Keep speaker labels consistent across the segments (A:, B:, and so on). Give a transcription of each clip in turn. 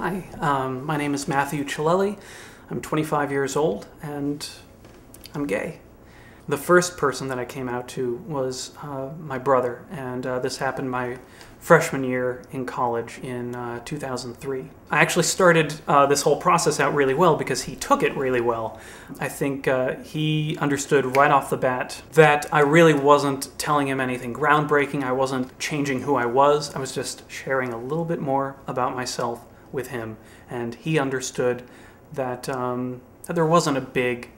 A: Hi, my name is Matthew Chilelli. I'm 25 years old and I'm gay. The first person that I came out to was my brother, and this happened my freshman year in college in 2003. I actually started this whole process out really well because he took it really well. I think he understood right off the bat that I really wasn't telling him anything groundbreaking. I wasn't changing who I was just sharing a little bit more about myself with him, and he understood that, that there wasn't a big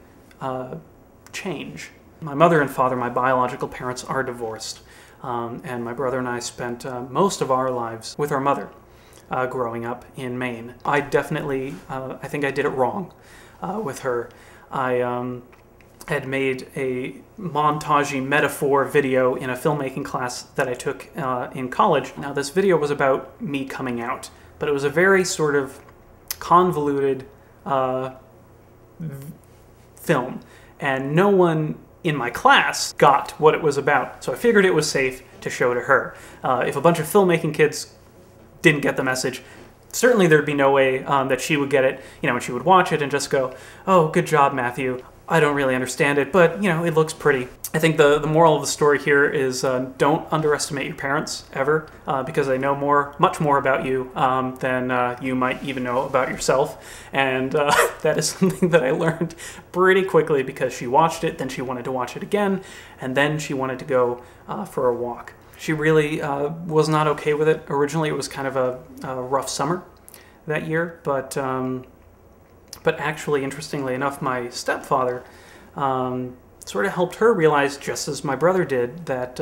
A: change. My mother and father, my biological parents, are divorced, and my brother and I spent most of our lives with our mother growing up in Maine. I definitely, I think I did it wrong with her. I had made a montagey metaphor video in a filmmaking class that I took in college. Now, this video was about me coming out, but it was a very sort of convoluted film, and no one in my class got what it was about, so I figured it was safe to show to her. If a bunch of filmmaking kids didn't get the message, certainly there'd be no way that she would get it, you know, and she would watch it and just go, "Oh, good job, Matthew. I don't really understand it, but, you know, it looks pretty." I think the moral of the story here is don't underestimate your parents, ever, because they know much more about you than you might even know about yourself. And that is something that I learned pretty quickly, because she watched it, then she wanted to watch it again, and then she wanted to go for a walk. She really was not okay with it. Originally, it was kind of a rough summer that year, but actually, interestingly enough, my stepfather sort of helped her realize, just as my brother did, that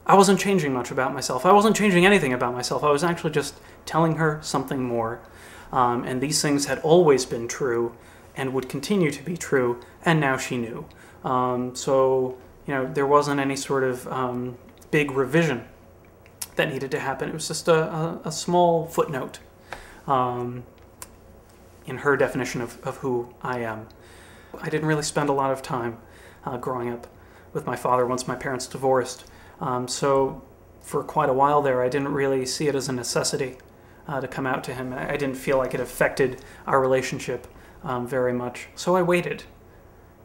A: I wasn't changing much about myself. I wasn't changing anything about myself. I was actually just telling her something more. And these things had always been true and would continue to be true, and now she knew. So, you know, there wasn't any sort of big revision that needed to happen. It was just a small footnote in her definition of who I am. I didn't really spend a lot of time growing up with my father once my parents divorced. So for quite a while there, I didn't really see it as a necessity to come out to him. I didn't feel like it affected our relationship very much. So I waited.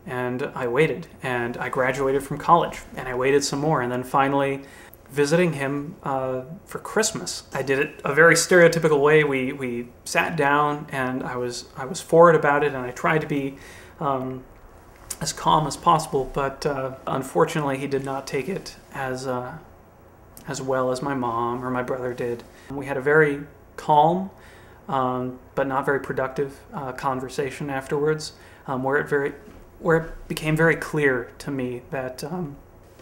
A: And I graduated from college, and I waited some more, and then finally visiting him for Christmas. I did it a very stereotypical way. We sat down, and I was forward about it, and I tried to be as calm as possible, but unfortunately he did not take it as well as my mom or my brother did. We had a very calm but not very productive conversation afterwards, where it became very clear to me that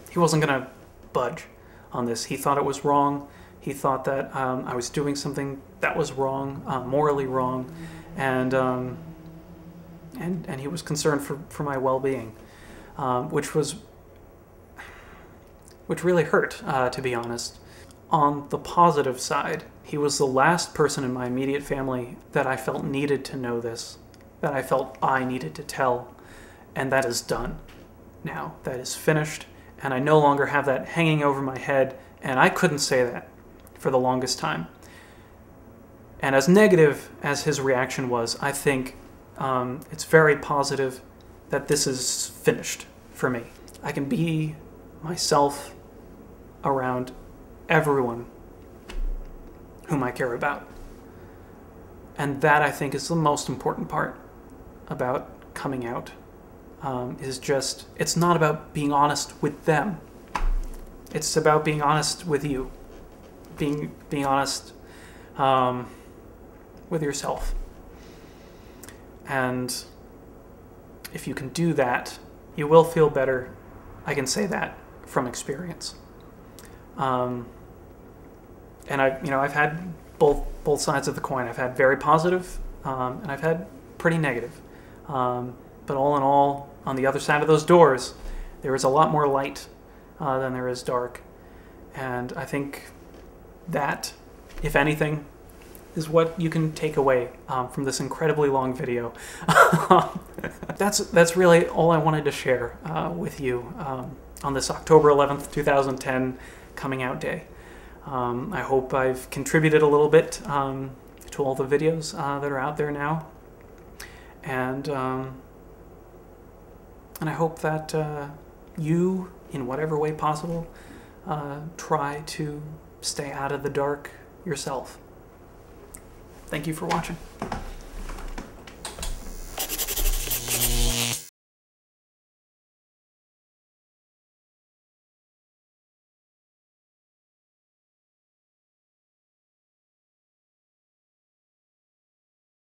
A: he wasn't going to budge on this. He thought it was wrong. He thought that I was doing something that was wrong, morally wrong, and he was concerned for my well-being, which really hurt, to be honest. On the positive side, he was the last person in my immediate family that I felt needed to know this, that I felt I needed to tell, and that is done now. That is finished, and I no longer have that hanging over my head, and I couldn't say that for the longest time. And as negative as his reaction was, I think it's very positive that this is finished for me. I can be myself around everyone whom I care about. And that, I think, is the most important part about coming out, is just, it's not about being honest with them. It's about being honest with you. Being honest with yourself. And if you can do that, you will feel better. I can say that from experience. And I've had both sides of the coin. I've had very positive, and I've had pretty negative. But all in all, on the other side of those doors, there is a lot more light than there is dark. And I think that, if anything, is what you can take away from this incredibly long video. That's really all I wanted to share with you on this October 11th, 2010 coming out day. I hope I've contributed a little bit to to all the videos that are out there now. And I hope that you, in whatever way possible, try to stay out of the dark yourself. Thank you for watching.